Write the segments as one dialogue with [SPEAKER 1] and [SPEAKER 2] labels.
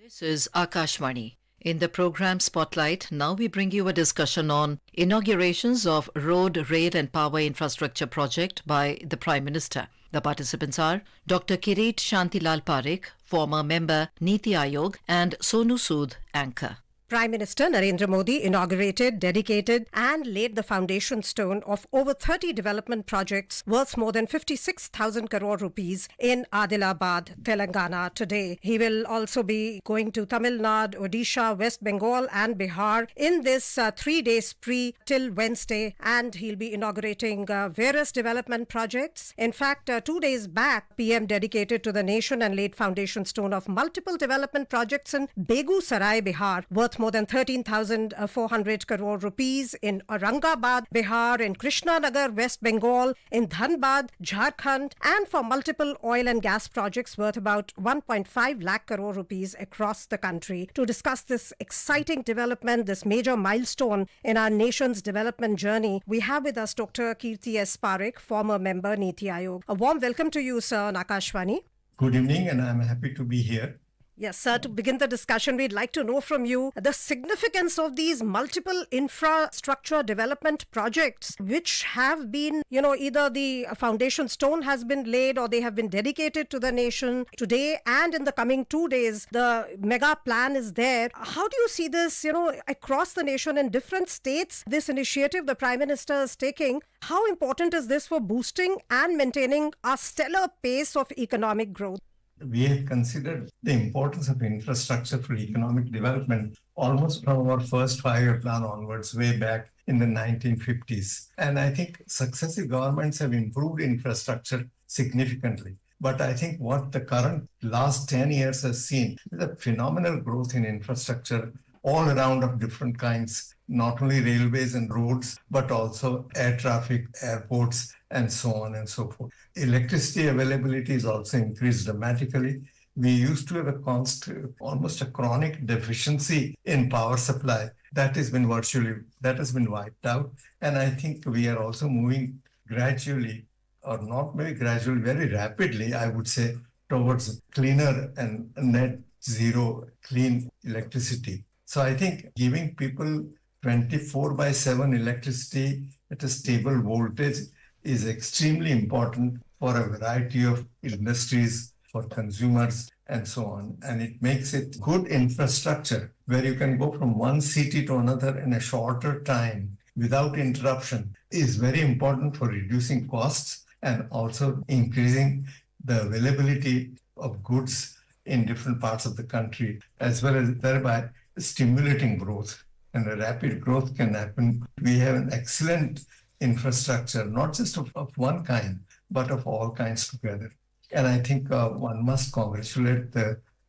[SPEAKER 1] This is Akashvani. In the program Spotlight, now we bring you a discussion on inaugurations of road, rail and power infrastructure project by the Prime Minister. The participants are Dr. Kirit Shantilal Parekh, former member Niti Aayog, and Sonu Sood, anchor.
[SPEAKER 2] Prime Minister Narendra Modi inaugurated, dedicated and laid the foundation stone of over 30 development projects worth more than 56,000 crore rupees in Adilabad, Telangana today. He will also be going to Tamil Nadu, Odisha, West Bengal and Bihar in this 3-day spree till Wednesday, and he'll be inaugurating various development projects. In fact, 2 days back, PM dedicated to the nation and laid foundation stone of multiple development projects in Begusarai, Bihar, worth more than 13,400 crore rupees, in Aurangabad, Bihar, in Krishnanagar, West Bengal, in Dhanbad, Jharkhand, and for multiple oil and gas projects worth about 1.5 lakh crore rupees across the country. To discuss this exciting development, this major milestone in our nation's development journey, we have with us Dr. Kirti S. Parekh, former member Niti Aayog. A warm welcome to you, sir, on Akashvani.
[SPEAKER 3] Good evening, and I'm happy to be here.
[SPEAKER 2] Yes, sir. To begin the discussion, we'd like to know from you the significance of these multiple infrastructure development projects which have been, either the foundation stone has been laid or they have been dedicated to the nation today, and in the coming 2 days, the mega plan is there. How do you see this, across the nation in different states, this initiative the Prime Minister is taking? How important is this for boosting and maintaining a stellar pace of economic growth?
[SPEAKER 3] We have considered the importance of infrastructure for economic development almost from our first 5-year plan onwards, way back in the 1950s. And I think successive governments have improved infrastructure significantly. But I think what the current last 10 years has seen is a phenomenal growth in infrastructure all around of different kinds, not only railways and roads, but also air traffic, airports, and so on and so forth. Electricity availability is also increased dramatically. We used to have a constant, almost a chronic deficiency in power supply. That has been wiped out. And I think we are also moving gradually, or not very gradually, very rapidly, I would say, towards cleaner and net zero clean electricity. So I think giving people 24/7 electricity at a stable voltage is extremely important for a variety of industries, for consumers, and so on. And it makes it good infrastructure where you can go from one city to another in a shorter time without interruption is very important for reducing costs and also increasing the availability of goods in different parts of the country, as well as thereby stimulating growth. And a rapid growth can happen. We have an excellent infrastructure, not just of one kind, but of all kinds together. And I think one must congratulate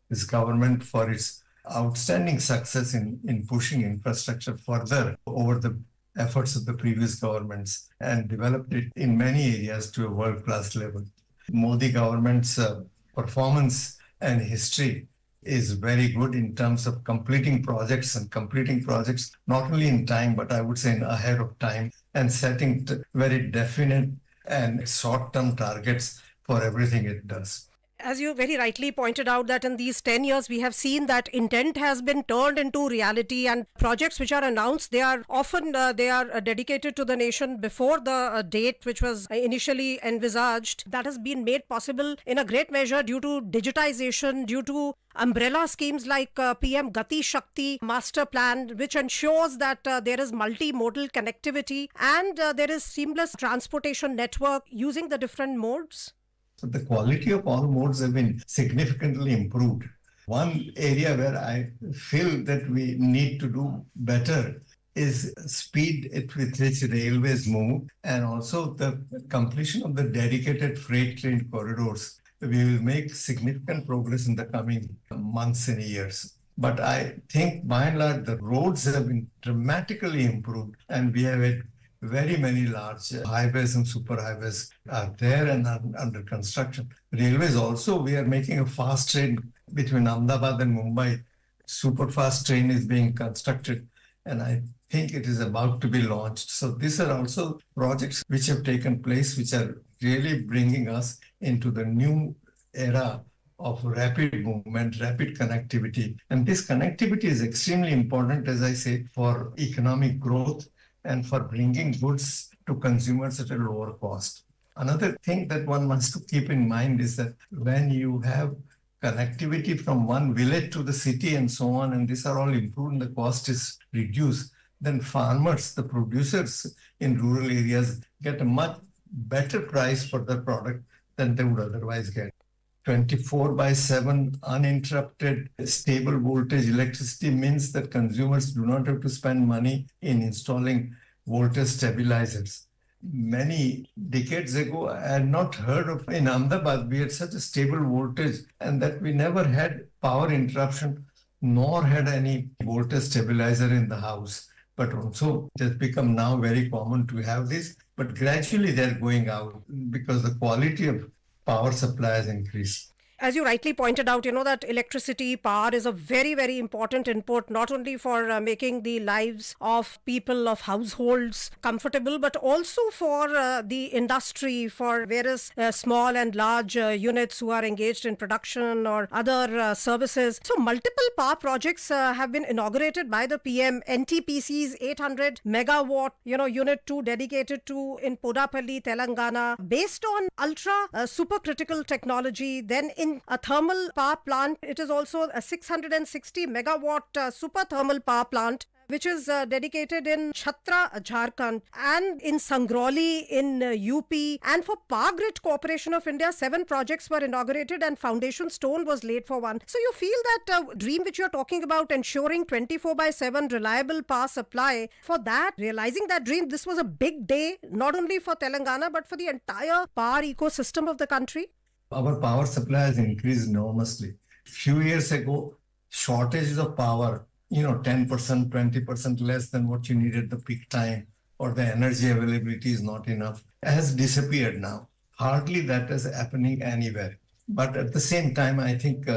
[SPEAKER 3] this government for its outstanding success in pushing infrastructure further over the efforts of the previous governments and developed it in many areas to a world-class level. Modi government's performance and history is very good in terms of completing projects not only in time, but I would say in ahead of time, and setting very definite and short-term targets for everything it does.
[SPEAKER 2] As you very rightly pointed out, that in these 10 years, we have seen that intent has been turned into reality, and projects which are announced, they are often dedicated to the nation before the date which was initially envisaged. That has been made possible in a great measure due to digitization, due to umbrella schemes like PM Gati Shakti Master Plan, which ensures that there is multimodal connectivity and there is seamless transportation network using the different modes.
[SPEAKER 3] So the quality of all modes have been significantly improved. One area where I feel that we need to do better is speed at which railways move, and also the completion of the dedicated freight train corridors. We will make significant progress in the coming months and years. But I think by and large, the roads have been dramatically improved, and we have had very many large highways and superhighways are there and are under construction. Railways also, we are making a fast train between Ahmedabad and Mumbai. Super fast train is being constructed, and I think it is about to be launched. So these are also projects which have taken place, which are really bringing us into the new era of rapid movement, rapid connectivity. And this connectivity is extremely important, as I say, for economic growth and for bringing goods to consumers at a lower cost. Another thing that one must to keep in mind is that when you have connectivity from one village to the city and so on, and these are all improved and the cost is reduced, then farmers, the producers in rural areas get a much better price for their product than they would otherwise get. 24/7 uninterrupted stable voltage electricity means that consumers do not have to spend money in installing voltage stabilizers. Many decades ago, I had not heard of in Ahmedabad, we had such a stable voltage and that we never had power interruption nor had any voltage stabilizer in the house. But also it has become now very common to have this, but gradually they're going out because the quality of power supply has increased.
[SPEAKER 2] As you rightly pointed out, that electricity, power is a very, very important input, not only for making the lives of people, of households comfortable, but also for the industry, for various small and large units who are engaged in production or other services. So multiple power projects have been inaugurated by the PM. NTPC's 800 megawatt, unit 2 dedicated to in Podapalli, Telangana, based on ultra supercritical technology. Then in a thermal power plant, it is also a 660 megawatt super thermal power plant, which is dedicated in Chhatra, Jharkhand, and in Sangrauli in UP. And for Power Grid Corporation of India, 7 projects were inaugurated and foundation stone was laid for one. So you feel that dream which you're talking about, ensuring 24/7 reliable power supply, for that, realizing that dream, this was a big day, not only for Telangana, but for the entire power ecosystem of the country.
[SPEAKER 3] Our power supply has increased enormously. Few years ago, shortages of power, 10%, 20% less than what you need at the peak time, or the energy availability is not enough, has disappeared now. Hardly that is happening anywhere. But at the same time, I think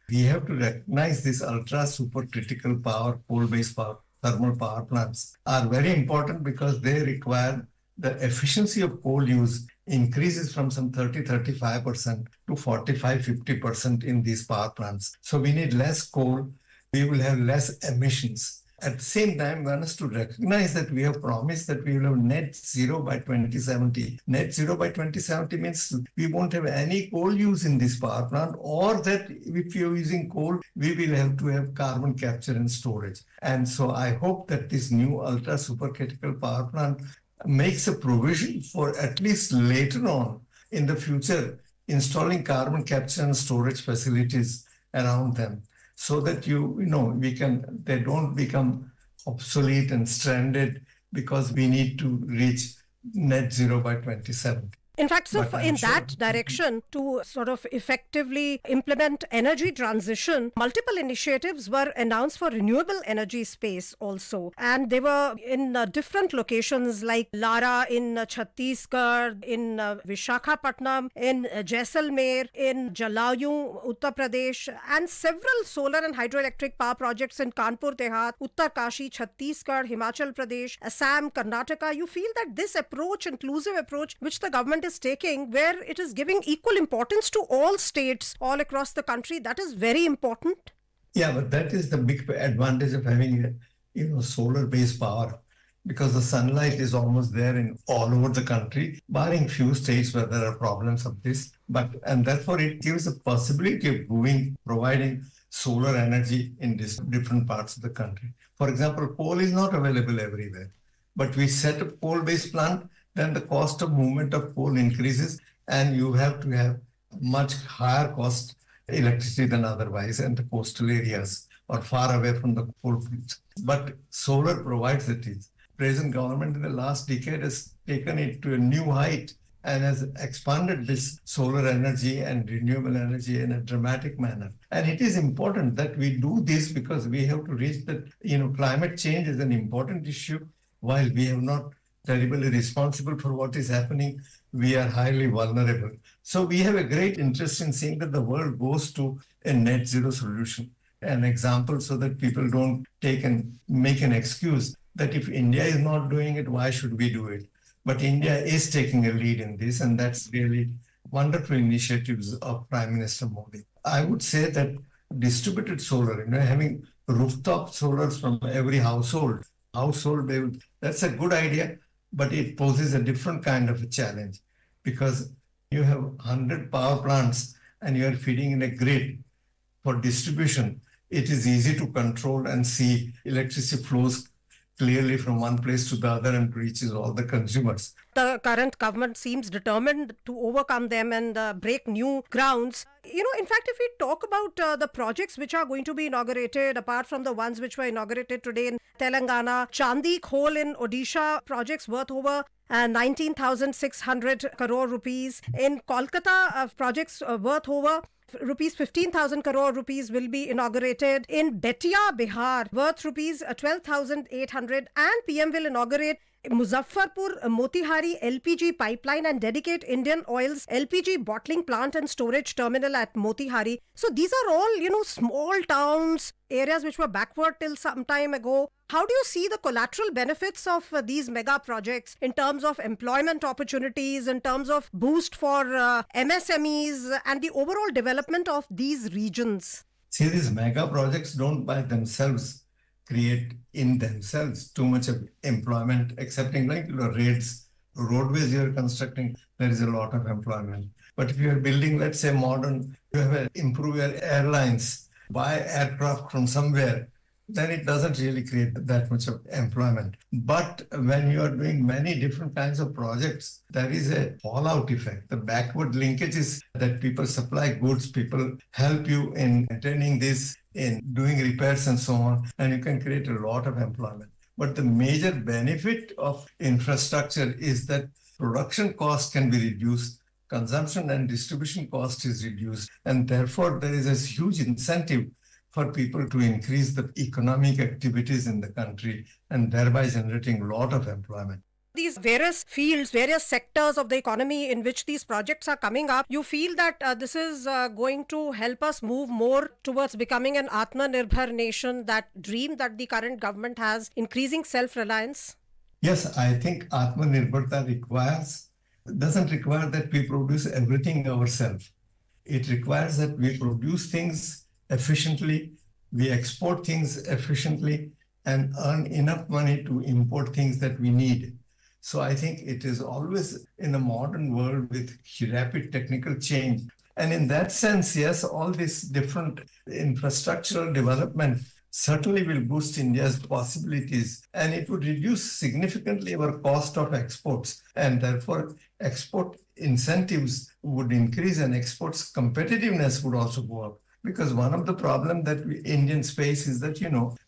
[SPEAKER 3] we have to recognize this ultra supercritical power, coal-based power, thermal power plants are very important because they require the efficiency of coal use increases from some 30-35% to 45-50% in these power plants. So we need less coal, we will have less emissions. At the same time, one has to recognize that we have promised that we will have net zero by 2070. Net zero by 2070 means we won't have any coal use in this power plant, or that if you're using coal, we will have to have carbon capture and storage. And so I hope that this new ultra supercritical power plant makes a provision for at least later on in the future installing carbon capture and storage facilities around them, so that they don't become obsolete and stranded because we need to reach net zero by 2070.
[SPEAKER 2] In fact, so in that direction, to sort of effectively implement energy transition, multiple initiatives were announced for renewable energy space also. And they were in different locations like Lara in Chhattisgarh, in Vishakhapatnam, in Jaisalmer, in Jalayu, Uttar Pradesh, and several solar and hydroelectric power projects in Kanpur Dehat, Uttarkashi, Chhattisgarh, Himachal Pradesh, Assam, Karnataka. You feel that this approach, inclusive approach, which the government is taking, where it is giving equal importance to all states all across the country, that is very important.
[SPEAKER 3] Yeah, but that is the big advantage of having solar-based power, because the sunlight is almost there in all over the country, barring few states where there are problems of this. And therefore it gives a possibility of providing solar energy in different parts of the country. For example, coal is not available everywhere, but we set a coal-based plant, then the cost of movement of coal increases and you have to have much higher cost electricity than otherwise in the coastal areas or far away from the coal fields. But solar provides it. Present government in the last decade has taken it to a new height and has expanded this solar energy and renewable energy in a dramatic manner. And it is important that we do this because we have to reach that, climate change is an important issue. While we have not terribly responsible for what is happening, we are highly vulnerable. So we have a great interest in seeing that the world goes to a net zero solution. An example so that people don't make an excuse that if India is not doing it, why should we do it? But India is taking a lead in this, and that's really wonderful initiatives of Prime Minister Modi. I would say that distributed solar, having rooftop solars from every household, that's a good idea, but it poses a different kind of a challenge because you have 100 power plants and you are feeding in a grid for distribution. It is easy to control and see electricity flows clearly from one place to the other and reaches all the consumers.
[SPEAKER 2] The current government seems determined to overcome them and break new grounds. In fact, if we talk about the projects which are going to be inaugurated, apart from the ones which were inaugurated today in Telangana, Chandi Khol in Odisha, projects worth over 19,600 crore rupees. In Kolkata, projects worth over rupees 15,000 crore rupees will be inaugurated. In Betia, Bihar, worth rupees 12,800, and PM will inaugurate Muzaffarpur Motihari LPG pipeline and dedicate Indian Oil's LPG bottling plant and storage terminal at Motihari. So these are all, small towns, areas which were backward till some time ago. How do you see the collateral benefits of these mega projects in terms of employment opportunities, in terms of boost for MSMEs and the overall development of these regions?
[SPEAKER 3] See, these mega projects don't by themselves create in themselves too much of employment, excepting like roadways you're constructing, there is a lot of employment. But if you're building, let's say modern, you have to improve your airlines, buy aircraft from somewhere, then it doesn't really create that much of employment. But when you are doing many different kinds of projects, there is a fallout effect. The backward linkage is that people supply goods, people help you in maintaining this, in doing repairs and so on, and you can create a lot of employment. But the major benefit of infrastructure is that production cost can be reduced, consumption and distribution cost is reduced, and therefore there is a huge incentive for people to increase the economic activities in the country and thereby generating a lot of employment.
[SPEAKER 2] These various fields, various sectors of the economy in which these projects are coming up, you feel that this is going to help us move more towards becoming an Atmanirbhar nation, that dream that the current government has, increasing self-reliance?
[SPEAKER 3] Yes, I think Atmanirbharta doesn't require that we produce everything ourselves. It requires that we produce things efficiently, we export things efficiently, and earn enough money to import things that we need. So I think it is always in a modern world with rapid technical change. And in that sense, yes, all this different infrastructural development certainly will boost India's possibilities, and it would reduce significantly our cost of exports, and therefore export incentives would increase and exports competitiveness would also go up. Because one of the problems that we Indians face is that,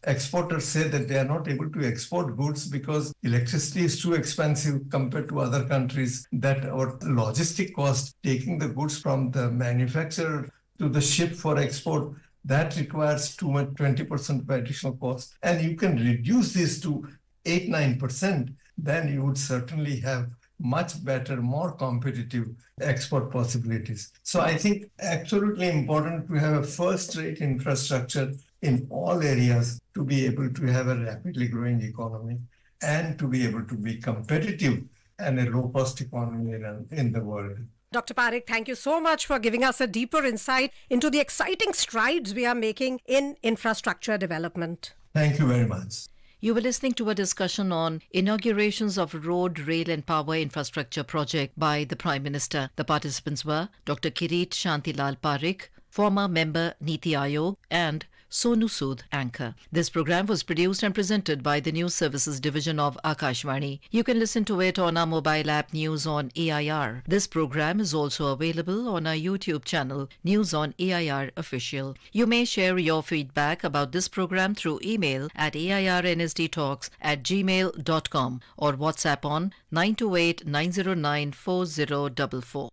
[SPEAKER 3] exporters say that they are not able to export goods because electricity is too expensive compared to other countries, that our logistic cost, taking the goods from the manufacturer to the ship for export, that requires too much, 20% additional cost. And you can reduce this to 8-9%, then you would certainly have much better, more competitive export possibilities. So I think absolutely important to have a first-rate infrastructure in all areas to be able to have a rapidly growing economy and to be able to be competitive and a low-cost economy in the world.
[SPEAKER 2] Dr. Parekh, thank you so much for giving us a deeper insight into the exciting strides we are making in infrastructure development.
[SPEAKER 3] Thank you very much.
[SPEAKER 1] You were listening to a discussion on inaugurations of road, rail and power infrastructure project by the Prime Minister. The participants were Dr. Kirit Shantilal Parekh, former member Niti Aayog, and Sonu Sood, anchor. This program was produced and presented by the News Services Division of Akashvani. You can listen to it on our mobile app News on AIR. This program is also available on our YouTube channel News on AIR Official. You may share your feedback about this program through email at airnsdtalks@gmail.com or WhatsApp on 928 909 4044.